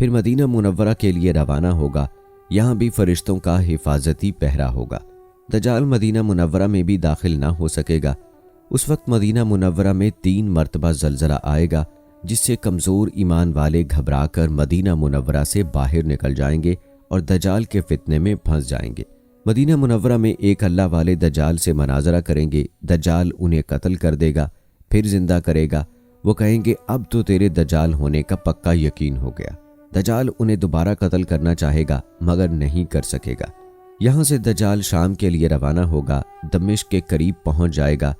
پھر مدینہ منورہ کے لیے روانہ ہوگا۔ یہاں بھی فرشتوں کا حفاظتی پہرا ہوگا۔ دجال مدینہ منورہ میں بھی داخل نہ ہو سکے گا۔ اس وقت مدینہ منورہ میں 3 مرتبہ زلزلہ آئے گا، جس سے کمزور ایمان والے گھبرا کر مدینہ منورہ سے باہر نکل جائیں گے اور دجال کے فتنے میں پھنس جائیں گے۔ مدینہ منورہ میں ایک اللہ والے دجال سے مناظرہ کریں گے۔ دجال انہیں قتل کر دے گا، پھر زندہ کرے گا۔ وہ کہیں گے اب تو تیرے دجال ہونے کا پکا یقین ہو گیا۔ دجال انہیں دوبارہ قتل کرنا چاہے گا مگر نہیں کر سکے گا۔ یہاں سے دجال شام کے لیے روانہ ہوگا، دمشق کے قریب پہنچ جائے گا۔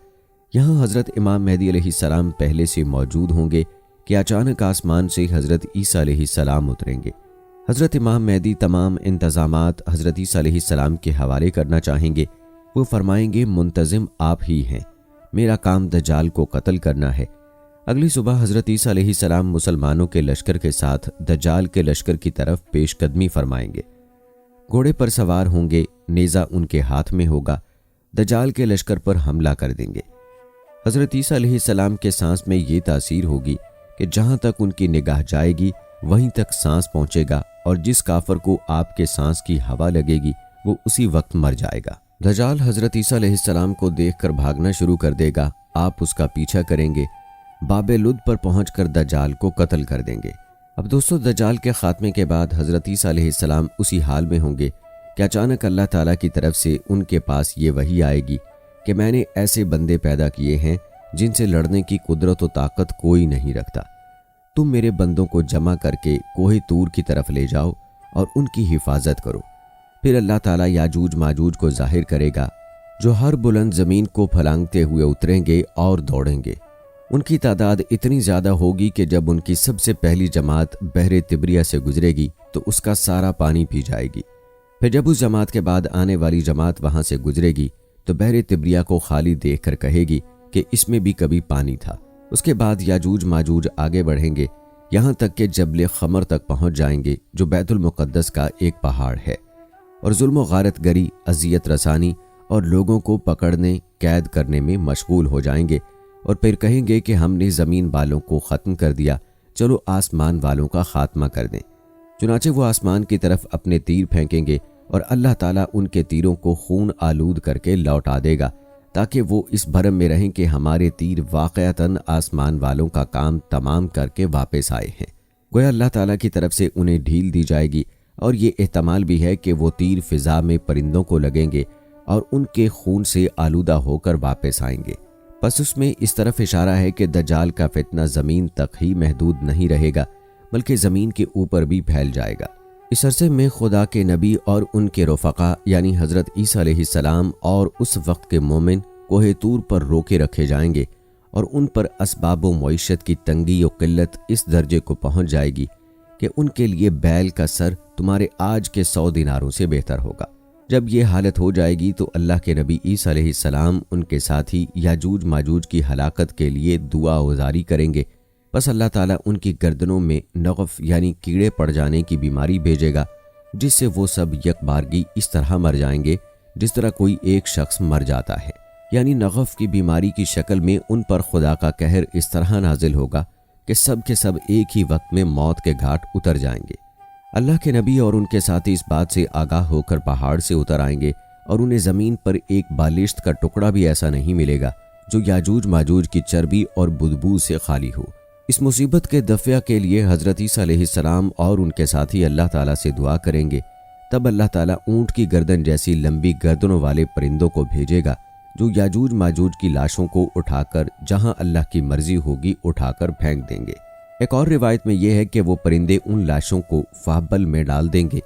یہاں حضرت امام مہدی علیہ السلام پہلے سے موجود ہوں گے کہ اچانک آسمان سے حضرت عیسیٰ علیہ السلام اتریں گے۔ حضرت امام مہدی تمام انتظامات حضرت عیسیٰ علیہ السلام کے حوالے کرنا چاہیں گے۔ وہ فرمائیں گے منتظم آپ ہی ہیں، میرا کام دجال کو قتل کرنا ہے۔ اگلی صبح حضرت عیسیٰ علیہ السلام مسلمانوں کے لشکر کے ساتھ دجال کے لشکر کی طرف پیش قدمی فرمائیں گے۔ گھوڑے پر سوار ہوں گے، نیزہ ان کے ہاتھ میں ہوگا، دجال کے لشکر پر حملہ کر دیں گے۔ حضرت عیسیٰ علیہ السلام کے سانس میں یہ تاثیر ہوگی کہ جہاں تک ان کی نگاہ جائے گی وہیں تک سانس پہنچے گا، اور جس کافر کو آپ کے سانس کی ہوا لگے گی وہ اسی وقت مر جائے گا۔ دجال حضرت عیسیٰ علیہ السلام کو دیکھ کر بھاگنا شروع کر دے گا۔ آپ اس کا پیچھا کریں گے، باب لد پر پہنچ کر دجال کو قتل کر دیں گے۔ اب دوستو، دجال کے خاتمے کے بعد حضرت عیسیٰ علیہ السلام اسی حال میں ہوں گے کہ اچانک اللہ تعالیٰ کی طرف سے ان کے پاس یہ وحی آئے گی کہ میں نے ایسے بندے پیدا کیے ہیں جن سے لڑنے کی قدرت و طاقت کوئی نہیں رکھتا۔ تم میرے بندوں کو جمع کر کے کوہ طور کی طرف لے جاؤ اور ان کی حفاظت کرو۔ پھر اللہ تعالیٰ یاجوج ماجوج کو ظاہر کرے گا، جو ہر بلند زمین کو پھلانگتے ہوئے اتریں گے اور دوڑیں گے۔ ان کی تعداد اتنی زیادہ ہوگی کہ جب ان کی سب سے پہلی جماعت بحر تبریہ سے گزرے گی تو اس کا سارا پانی پی جائے گی۔ پھر جب اس جماعت کے بعد آنے والی جماعت وہاں سے گزرے گی تو بحر تبریہ کو خالی دیکھ کر کہے گی کہ اس میں بھی کبھی پانی تھا۔ اس کے بعد یاجوج ماجوج آگے بڑھیں گے، یہاں تک کہ جبل خمر تک پہنچ جائیں گے، جو بیت المقدس کا ایک پہاڑ ہے، اور ظلم و غارت گری، اذیت رسانی اور لوگوں کو پکڑنے قید کرنے میں مشغول ہو جائیں گے، اور پھر کہیں گے کہ ہم نے زمین والوں کو ختم کر دیا، چلو آسمان والوں کا خاتمہ کر دیں۔ چنانچہ وہ آسمان کی طرف اپنے تیر پھینکیں گے اور اللہ تعالیٰ ان کے تیروں کو خون آلود کر کے لوٹا دے گا، تاکہ وہ اس بھرم میں رہیں کہ ہمارے تیر واقعتاً آسمان والوں کا کام تمام کر کے واپس آئے ہیں۔ گویا اللہ تعالیٰ کی طرف سے انہیں ڈھیل دی جائے گی، اور یہ احتمال بھی ہے کہ وہ تیر فضا میں پرندوں کو لگیں گے اور ان کے خون سے آلودہ ہو کر واپس آئیں گے۔ پس اس میں اس طرف اشارہ ہے کہ دجال کا فتنہ زمین تک ہی محدود نہیں رہے گا، بلکہ زمین کے اوپر بھی پھیل جائے گا۔ اس عرصے میں خدا کے نبی اور ان کے رفقا یعنی حضرت عیسیٰ علیہ السلام اور اس وقت کے مومن کوہ طور پر روکے رکھے جائیں گے، اور ان پر اسباب و معیشت کی تنگی و قلت اس درجے کو پہنچ جائے گی کہ ان کے لیے بیل کا سر تمہارے آج کے 100 دیناروں سے بہتر ہوگا۔ جب یہ حالت ہو جائے گی تو اللہ کے نبی عیسیٰ علیہ السلام ان کے ساتھی یاجوج ماجوج کی ہلاکت کے لیے دعا گزاری کریں گے۔ بس اللہ تعالیٰ ان کی گردنوں میں نغف یعنی کیڑے پڑ جانے کی بیماری بھیجے گا، جس سے وہ سب یک بارگی اس طرح مر جائیں گے جس طرح کوئی ایک شخص مر جاتا ہے۔ یعنی نغف کی بیماری کی شکل میں ان پر خدا کا قہر اس طرح نازل ہوگا کہ سب کے سب ایک ہی وقت میں موت کے گھاٹ اتر جائیں گے۔ اللہ کے نبی اور ان کے ساتھی اس بات سے آگاہ ہو کر پہاڑ سے اتر آئیں گے، اور انہیں زمین پر ایک بالشت کا ٹکڑا بھی ایسا نہیں ملے گا جو یاجوج ماجوج کی چربی اور بدبو سے خالی ہو۔ اس مصیبت کے دفع کے لیے حضرت عیسیٰ علیہ السلام اور ان کے ساتھی اللہ تعالیٰ سے دعا کریں گے۔ تب اللہ تعالیٰ اونٹ کی گردن جیسی لمبی گردنوں والے پرندوں کو بھیجے گا، جو یاجوج ماجوج کی لاشوں کو اٹھا کر جہاں اللہ کی مرضی ہوگی اٹھا کر پھینک دیں گے۔ ایک اور روایت میں یہ ہے کہ وہ پرندے ان لاشوں کو فابل میں ڈال دیں گے۔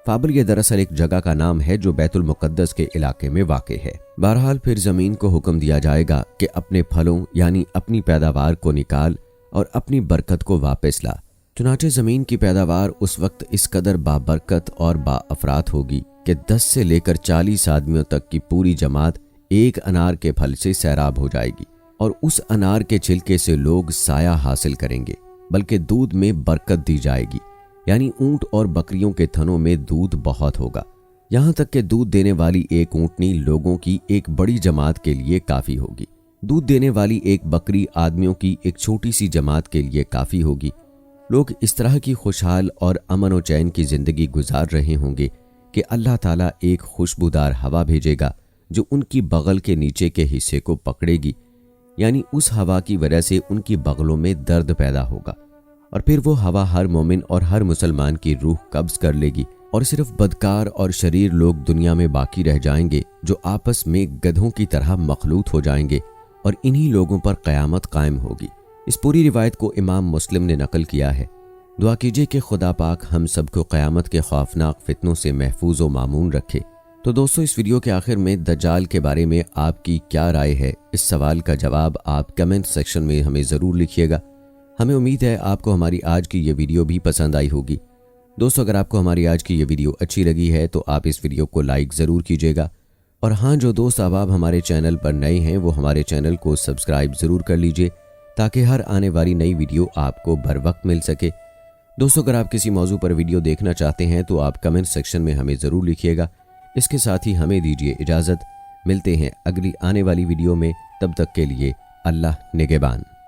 فابل یہ دراصل ایک جگہ کا نام ہے جو بیت المقدس کے علاقے میں واقع ہے۔ بہرحال پھر زمین کو حکم دیا جائے گا کہ اپنے پھلوں یعنی اپنی پیداوار کو نکال اور اپنی برکت کو واپس لا۔ چنانچہ زمین کی پیداوار اس وقت اس قدر بابرکت اور با افراد ہوگی کہ 10 سے لے کر 40 آدمیوں تک کی پوری جماعت ایک انار کے پھل سے سیراب ہو جائے گی، اور اس انار کے چھلکے سے لوگ سایہ حاصل کریں گے، بلکہ دودھ میں برکت دی جائے گی، یعنی اونٹ اور بکریوں کے تھنوں میں دودھ بہت ہوگا، یہاں تک کہ دودھ دینے والی ایک اونٹنی لوگوں کی ایک بڑی جماعت کے لیے کافی ہوگی۔ دودھ دینے والی ایک بکری آدمیوں کی ایک چھوٹی سی جماعت کے لیے کافی ہوگی۔ لوگ اس طرح کی خوشحال اور امن و چین کی زندگی گزار رہے ہوں گے کہ اللہ تعالیٰ ایک خوشبودار ہوا بھیجے گا جو ان کی بغل کے نیچے کے حصے کو پکڑے گی، یعنی اس ہوا کی وجہ سے ان کی بغلوں میں درد پیدا ہوگا، اور پھر وہ ہوا ہر مومن اور ہر مسلمان کی روح قبض کر لے گی، اور صرف بدکار اور شریر لوگ دنیا میں باقی رہ جائیں گے جو آپس میں گدھوں کی طرح مخلوط ہو جائیں گے، اور انہی لوگوں پر قیامت قائم ہوگی۔ اس پوری روایت کو امام مسلم نے نقل کیا ہے۔ دعا کیجئے کہ خدا پاک ہم سب کو قیامت کے خوفناک فتنوں سے محفوظ و مامون رکھے۔ تو دوستو، اس ویڈیو کے آخر میں دجال کے بارے میں آپ کی کیا رائے ہے؟ اس سوال کا جواب آپ کمنٹ سیکشن میں ہمیں ضرور لکھیے گا۔ ہمیں امید ہے آپ کو ہماری آج کی یہ ویڈیو بھی پسند آئی ہوگی۔ دوستو، اگر آپ کو ہماری آج کی یہ ویڈیو اچھی لگی ہے تو آپ اس ویڈیو کو لائک ضرور کیجیے گا، اور ہاں، جو دوست احباب ہمارے چینل پر نئے ہیں وہ ہمارے چینل کو سبسکرائب ضرور کر لیجئے تاکہ ہر آنے والی نئی ویڈیو آپ کو بر وقت مل سکے۔ دوستو، اگر آپ کسی موضوع پر ویڈیو دیکھنا چاہتے ہیں تو آپ کمنٹ سیکشن میں ہمیں ضرور لکھیے گا۔ اس کے ساتھ ہی ہمیں دیجیے اجازت، ملتے ہیں اگلی آنے والی ویڈیو میں، تب تک کے لیے اللہ نگہبان۔